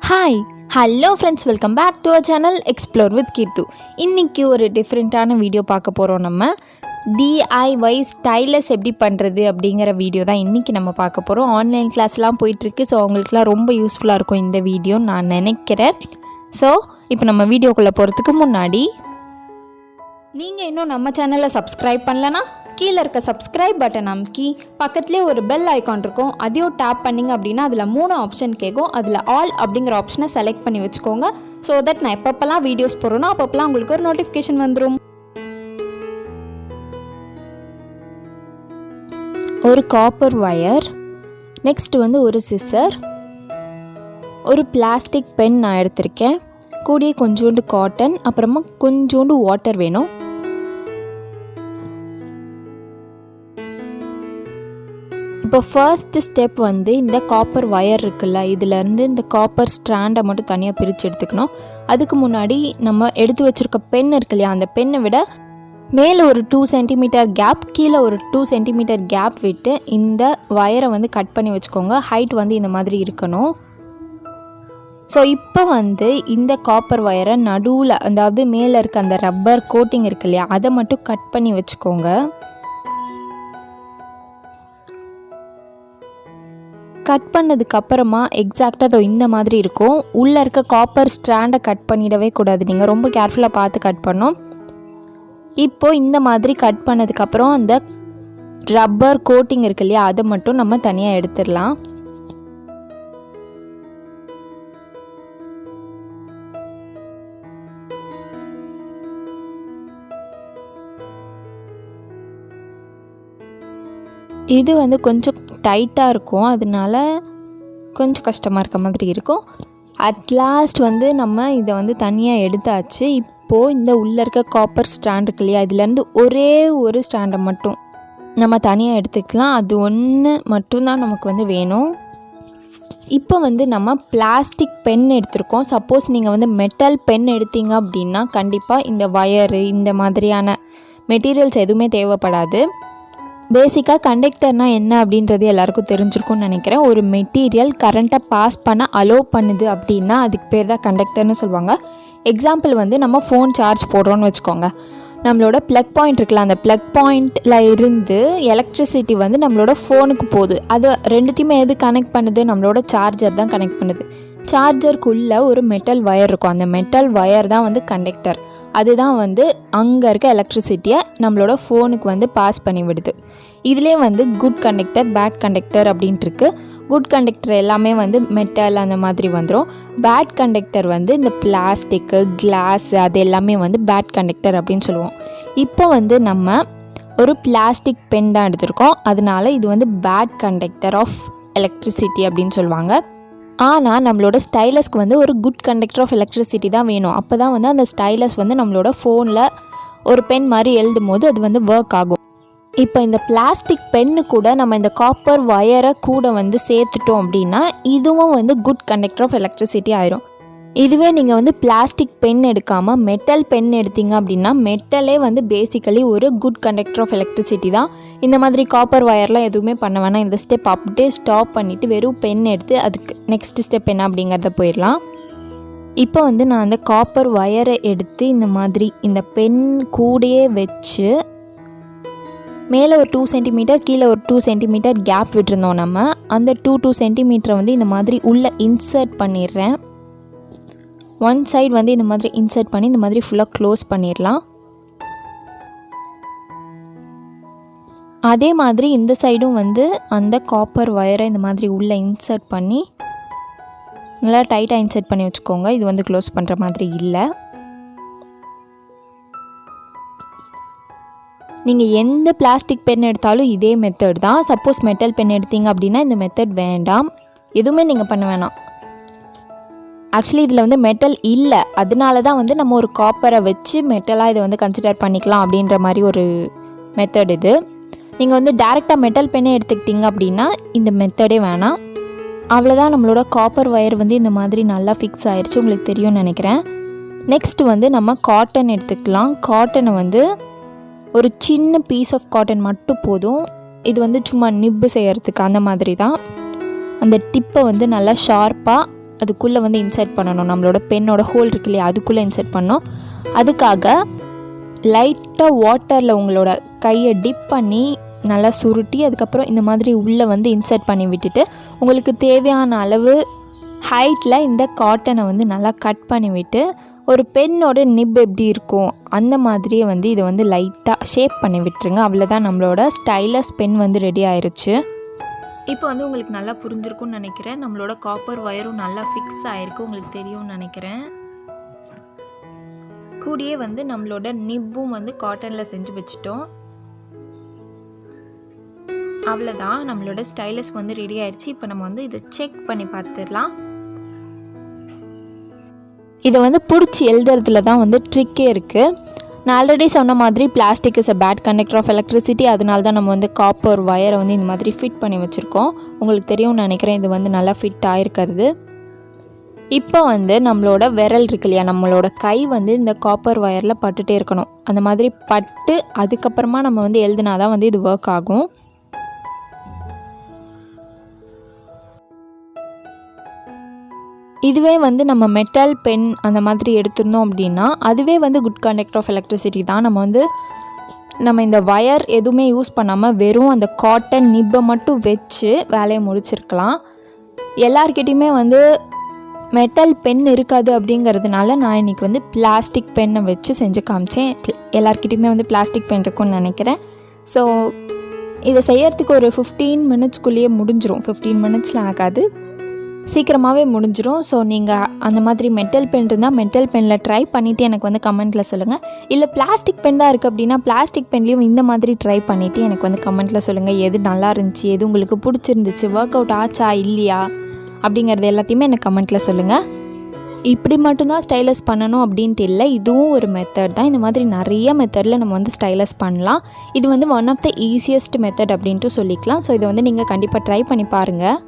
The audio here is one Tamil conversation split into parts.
Hi hello friends, welcome back to our channel explore with Keerthu. இன்றைக்கி ஒரு டிஃப்ரெண்ட்டான வீடியோ பார்க்க போகிறோம். நம்ம டிஐஒய் ஸ்டைலஸ் எப்படி பண்ணுறது அப்படிங்கிற வீடியோ தான் இன்றைக்கி நம்ம பார்க்க போகிறோம். ஆன்லைன் கிளாஸ்லாம் போயிட்டுருக்கு. ஸோ அவங்களுக்குலாம் ரொம்ப யூஸ்ஃபுல்லாக இருக்கும் இந்த வீடியோ நான் நினைக்கிறேன். ஸோ இப்போ நம்ம வீடியோக்குள்ளே போகிறதுக்கு முன்னாடி நீங்கள் இன்னும் நம்ம சேனலை சப்ஸ்கிரைப் பண்ணலன்னா கீழே இருக்க சப்ஸ்கிரைப் பட்டன் அமுக்கி பக்கத்துலேயே ஒரு பெல் ஐக்கான் இருக்கும், அதையும் டேப் பண்ணிங்க அப்படின்னா அதில் 3 ஆப்ஷன் கேட்கும். அதில் ஆல் அப்படிங்கிற ஆப்ஷனை செலக்ட் பண்ணி வச்சுக்கோங்க. ஸோ தட் நான் எப்பப்பெல்லாம் வீடியோஸ் போடுறேனோ அப்பப்பெல்லாம் உங்களுக்கு ஒரு நோட்டிஃபிகேஷன் வந்துடும். ஒரு காப்பர் வயர், நெக்ஸ்ட் ஒரு சிசர், ஒரு பிளாஸ்டிக் பென் நான் எடுத்திருக்கேன், கூடிய கொஞ்சோண்டு காட்டன், அப்புறமா கொஞ்சோண்டு வாட்டர் வேணும். இப்போ ஃபர்ஸ்ட் ஸ்டெப் இந்த காப்பர் வயர் இருக்குல்ல, இதிலேருந்து இந்த காப்பர் ஸ்ட்ராண்டை மட்டும் தனியாக பிரித்து எடுத்துக்கணும். அதுக்கு முன்னாடி நம்ம எடுத்து வச்சுருக்க பென் இருக்கு இல்லையா, அந்த பென்னை விட மேலே ஒரு 2 சென்டிமீட்டர் கேப், கீழே ஒரு 2 சென்டிமீட்டர் கேப் விட்டு இந்த வயரை கட் பண்ணி வச்சுக்கோங்க. ஹைட் இந்த மாதிரி இருக்கணும். ஸோ இப்போ இந்த காப்பர் வயரை நடுவில், அதாவது மேலே இருக்க அந்த ரப்பர் கோட்டிங் இருக்கு இல்லையா, அதை மட்டும் கட் பண்ணி வச்சுக்கோங்க. கட் பண்ணதுக்கப்புறமா எக்ஸாக்டாக இந்த மாதிரி இருக்கும். உள்ளே இருக்க காப்பர் ஸ்ட்ராண்டை கட் பண்ணிடவே கூடாது, நீங்கள் ரொம்ப கேர்ஃபுல்லாக பார்த்து கட் பண்ணணும். இப்போது இந்த மாதிரி கட் பண்ணதுக்கப்புறம் அந்த ரப்பர் கோட்டிங் இருக்கு இல்லையா, அதை மட்டும் நம்ம தனியாக எடுத்துடலாம். இது கொஞ்சம் டைட்டாக இருக்கும், அதனால கொஞ்சம் கஷ்டமாக இருக்க மாதிரி இருக்கும். அட்லாஸ்ட் நம்ம இதை தனியாக எடுத்தாச்சு. இப்போது இந்த உள்ளே இருக்க காப்பர் ஸ்டாண்ட் இருக்கு இல்லையா, இதுலேருந்து ஒரே ஒரு ஸ்டாண்டை மட்டும் நம்ம தனியாக எடுத்துக்கலாம். அது ஒன்று மட்டும்தான் நமக்கு வேணும். இப்போ நம்ம பிளாஸ்டிக் பென் எடுத்திருக்கோம். சப்போஸ் நீங்கள் மெட்டல் பென் எடுத்தீங்க அப்படின்னா கண்டிப்பாக இந்த வயரு இந்த மாதிரியான மெட்டீரியல்ஸ் எதுவுமே தேவைப்படாது. பேசிக்காக கண்டக்டர்னால் என்ன அப்படின்றது எல்லாருக்கும் தெரிஞ்சிருக்கும்னு நினைக்கிறேன். ஒரு மெட்டீரியல் கரண்ட்டை பாஸ் பண்ண அலோவ் பண்ணுது அப்படின்னா அதுக்கு பேர் தான் கண்டக்டர்னு சொல்லுவாங்க. எக்ஸாம்பிள் நம்ம ஃபோன் சார்ஜ் போடுறோன்னு வச்சுக்கோங்க. நம்மளோட ப்ளக் பாயிண்ட் இருக்குல்ல, அந்த ப்ளக் பாயிண்டில் இருந்து எலக்ட்ரிசிட்டி நம்மளோட ஃபோனுக்கு போகுது. அது ரெண்டுத்தையுமே எது கனெக்ட் பண்ணுது? நம்மளோட சார்ஜர் தான் கனெக்ட் பண்ணுது. சார்ஜருக்குள்ளே ஒரு மெட்டல் வயர் இருக்கும், அந்த மெட்டல் வயர் தான் கண்டக்டர். அதுதான் அங்கே இருக்க எலக்ட்ரிசிட்டியை நம்மளோட ஃபோனுக்கு பாஸ் பண்ணி விடுது. இதுலேயே குட் கண்டக்டர், பேட் கண்டக்டர் அப்படின்ட்டு இருக்குது. குட் கண்டக்டர் எல்லாமே மெட்டல் அந்த மாதிரி வந்துடும். பேட் கண்டக்டர் இந்த பிளாஸ்டிக்கு, கிளாஸ், அது எல்லாமே பேட் கண்டக்டர் அப்படின்னு சொல்லுவோம். இப்போ நம்ம ஒரு பிளாஸ்டிக் பென் தான் எடுத்திருக்கோம், அதனால இது பேட் கண்டக்டர் ஆஃப் எலக்ட்ரிசிட்டி அப்படின்னு சொல்லுவாங்க. ஆனால் நம்மளோட ஸ்டைலஸ்க்கு ஒரு குட் கண்டக்டர் ஆஃப் எலக்ட்ரிசிட்டி தான் வேணும். அப்போ தான் அந்த ஸ்டைலஸ் நம்மளோட ஃபோனில் ஒரு பென் மாதிரி எழுதும் போது அது ஒர்க் ஆகும். இப்போ இந்த பிளாஸ்டிக் பென்னு கூட நம்ம இந்த காப்பர் வயரை கூட சேர்த்துட்டோம் அப்படின்னா இதுவும் குட் கண்டக்டர் ஆஃப் எலக்ட்ரிசிட்டி ஆயிரும். இதுவே நீங்கள் பிளாஸ்டிக் பென் எடுக்காமல் மெட்டல் பென் எடுத்தீங்க அப்படின்னா மெட்டலே பேசிக்கலி ஒரு குட் கண்டக்டர் ஆஃப் எலக்ட்ரிசிட்டி தான். இந்த மாதிரி காப்பர் வயர்லாம் எதுவுமே பண்ண வேணாம். இந்த ஸ்டெப் அப்படியே ஸ்டாப் பண்ணிவிட்டு வெறும் பென் எடுத்து அதுக்கு நெக்ஸ்ட் ஸ்டெப் என்ன அப்படிங்கிறத போயிடலாம். இப்போ நான் அந்த காப்பர் வயரை எடுத்து இந்த மாதிரி இந்த பென் கூடையே வச்சு மேலே ஒரு 2 சென்டிமீட்டர், கீழே ஒரு 2 சென்டிமீட்டர் கேப் விட்டுருந்தோம். நம்ம அந்த 2 சென்டிமீட்டரை இந்த மாதிரி உள்ளே இன்சர்ட் பண்ணிடுறேன். ஒன் சைடு இந்த மாதிரி இன்சர்ட் பண்ணி இந்த மாதிரி ஃபுல்லாக க்ளோஸ் பண்ணிடலாம். அதே மாதிரி இந்த சைடும் அந்த காப்பர் வயரை இந்த மாதிரி உள்ளே இன்சர்ட் பண்ணி நல்லா டைட்டாக இன்சர்ட் பண்ணி வச்சுக்கோங்க. இது க்ளோஸ் பண்ணுற மாதிரி இல்லை. நீங்கள் எந்த பிளாஸ்டிக் பென் எடுத்தாலும் இதே மெத்தட் தான். சப்போஸ் மெட்டல் பென் எடுத்தீங்க அப்படின்னா இந்த மெத்தட் வேண்டாம், எதுவுமே நீங்கள் பண்ண வேணாம். ஆக்சுவலி இதில் மெட்டல் இல்லை, அதனால தான் நம்ம ஒரு காப்பரை வச்சு மெட்டலாக இதை கன்சிடர் பண்ணிக்கலாம் அப்படின்ற மாதிரி ஒரு மெத்தட் இது. நீங்கள் டேரெக்டாக மெட்டல் பெண்ணே எடுத்துக்கிட்டிங்க அப்படின்னா இந்த மெத்தடே வேணாம். அவ்வளோதான், நம்மளோட காப்பர் வயர் இந்த மாதிரி நல்லா ஃபிக்ஸ் ஆயிடுச்சு, உங்களுக்கு தெரியும்னு நினைக்கிறேன். நெக்ஸ்ட் நம்ம காட்டன் எடுத்துக்கலாம். காட்டனை ஒரு சின்ன பீஸ் ஆஃப் காட்டன் மட்டும் போதும். இது சும்மா நிப்பு செய்கிறதுக்கு அந்த மாதிரி தான். அந்த டிப்பை நல்லா ஷார்ப்பாக அதுக்குள்ளே வந்து இன்சர்ட் பண்ணணும். நம்மளோட பென்னோட ஹோல் இருக்கு இல்லையா, அதுக்குள்ளே இன்சர்ட் பண்ணணும். அதுக்காக லைட்டாக வாட்டரில் உங்களோட கையை டிப் பண்ணி நல்லா சுருட்டி அதுக்கப்புறம் இந்த மாதிரி உள்ளே வந்து இன்சர்ட் பண்ணி விட்டுட்டு உங்களுக்கு தேவையான அளவு ஹைட்டில் இந்த காட்டனை வந்து நல்லா கட் பண்ணி விட்டு ஒரு பென்னோட நிப் எப்படி இருக்கும் அந்த மாதிரியே வந்து இதை வந்து லைட்டாக ஷேப் பண்ணி விட்டுருங்க. அவ்வளோதான், நம்மளோட ஸ்டைலஸ் பென் வந்து ரெடி ஆயிடுச்சு. இப்போ வந்து உங்களுக்கு நல்லா புரிஞ்சிருக்கும்னு நினைக்கிறேன். நம்மளோட காப்பர் ஒயரும் நல்லா ஃபிக்ஸ் ஆகிருக்கு, உங்களுக்கு தெரியும்னு நினைக்கிறேன். கூடயே வந்து நம்மளோட நிப்பும் வந்து காட்டனில் செஞ்சு வச்சுட்டோம். அவ்வளோதான், நம்மளோட ஸ்டைலஸ் வந்து ரெடி ஆயிடுச்சு. இப்போ நம்ம வந்து இதை செக் பண்ணி பார்த்துடலாம். இதை வந்து பிடிச்சி எழுதுறதுல தான் வந்து ட்ரிக்கே இருக்குது. நான் ஆல்ரெடி சொன்ன மாதிரி plastic is a bad conductor of electricity. அதனால தான் நம்ம வந்து காப்பர் ஒயரை வந்து இந்த மாதிரி ஃபிட் பண்ணி வச்சுருக்கோம். உங்களுக்கு தெரியும்னு நினைக்கிறேன், இது வந்து நல்லா ஃபிட் ஆகிருக்கிறது. இப்போ வந்து நம்மளோட விரல் இருக்கு இல்லையா, நம்மளோட கை வந்து இந்த காப்பர் ஒயரில் பட்டுகிட்டே இருக்கணும். அந்த மாதிரி பட்டு அதுக்கப்புறமா நம்ம வந்து எழுதுனா தான் வந்து இது ஒர்க் ஆகும். இதுவே வந்து நம்ம மெட்டல் பென் அந்த மாதிரி எடுத்துருந்தோம் அப்படின்னா அதுவே வந்து குட் கண்டக்டர் ஆஃப் எலக்ட்ரிசிட்டி தான். நம்ம இந்த ஒயர் எதுவுமே யூஸ் பண்ணாமல் வெறும் அந்த காட்டன் நிப்பை மட்டும் வச்சு வேலையை முடிச்சிருக்கலாம். எல்லார்கிட்டையுமே வந்து மெட்டல் பென் இருக்காது அப்படிங்கிறதுனால நான் இன்றைக்கி வந்து பிளாஸ்டிக் பென்னை வச்சு செஞ்சு காமிச்சேன். எல்லார்கிட்டையுமே வந்து பிளாஸ்டிக் பென் இருக்குன்னு நினைக்கிறேன். ஸோ இதை செய்யறதுக்கு ஒரு 15 மினிட்ஸ்க்குள்ளேயே முடிஞ்சிடும். 15 மினிட்ஸில் ஆகாது, சீக்கிரமாகவே முடிஞ்சிடும். ஸோ நீங்கள் அந்த மாதிரி மெட்டல் பென் இருந்தால் மெட்டல் பெனில் ட்ரை பண்ணிவிட்டு எனக்கு வந்து கமெண்ட்டில் சொல்லுங்கள். இல்லை பிளாஸ்டிக் பென் தான் இருக்குது அப்படின்னா பிளாஸ்டிக் பென்லேயும் இந்த மாதிரி ட்ரை பண்ணிவிட்டு எனக்கு வந்து கமெண்ட்டில் சொல்லுங்கள். எது நல்லா இருந்துச்சு, எது உங்களுக்கு பிடிச்சிருந்துச்சு, ஒர்க் அவுட் ஆச்சா இல்லையா அப்படிங்கிறது எல்லாத்தையுமே எனக்கு கமெண்ட்டில் சொல்லுங்கள். இப்படி மட்டும்தான் ஸ்டைலஸ் பண்ணணும் அப்படின்ட்டு இல்லை, இதுவும் ஒரு மெத்தட் தான். இந்த மாதிரி நிறைய மெத்தடில் நம்ம வந்து ஸ்டைலஸ் பண்ணலாம். இது வந்து one of the easiest method அப்படின்ட்டு சொல்லிக்கலாம். ஸோ இதை வந்து நீங்கள் கண்டிப்பாக ட்ரை பண்ணி பாருங்கள்.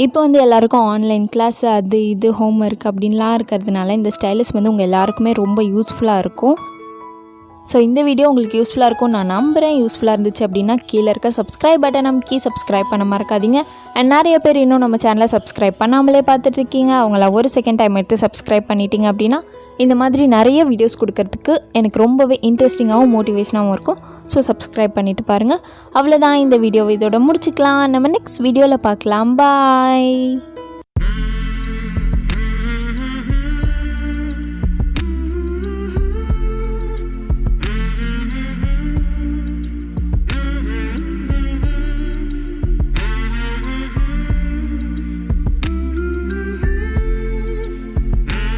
இப்போ வந்து எல்லாருக்கும் ஆன்லைன் கிளாஸ் அது இது ஹோம் ஒர்க் அப்படின்லாம் இருக்கிறதுனால இந்த ஸ்டைலஸ் வந்து உங்கள் எல்லாருக்குமே ரொம்ப யூஸ்ஃபுல்லாக இருக்கும். ஸோ இந்த வீடியோ உங்களுக்கு யூஸ்ஃபுல்லாக இருக்கும் நான் நம்புகிறேன். யூஸ்ஃபுல்லாக இருந்துச்சு அப்படின்னா கீழே இருக்க சப்ஸ்கிரைப் பட்டன் நமக்கு சப்ஸ்கிரைப் பண்ண மறக்காதீங்க. அண்ட் நிறைய பேர் இன்னும் நம்ம சேனலை சப்ஸ்கிரைப் பண்ணாமலே பார்த்துட்ருக்கீங்க. அவங்கள ஒரு செகண்ட் டைம் எடுத்து சப்ஸ்கிரைப் பண்ணிட்டீங்க அப்படின்னா இந்த மாதிரி நிறைய வீடியோஸ் கொடுக்கறதுக்கு எனக்கு ரொம்பவே இன்ட்ரெஸ்டிங்காகவும் மோட்டிவேஷனாகவும் இருக்கும். ஸோ சப்ஸ்கிரைப் பண்ணிவிட்டு பாருங்கள். அவ்வளோதான், இந்த வீடியோவை இதோட முடிச்சுக்கலாம். நம்ம நெக்ஸ்ட் வீடியோவில் பார்க்கலாம். பாய்.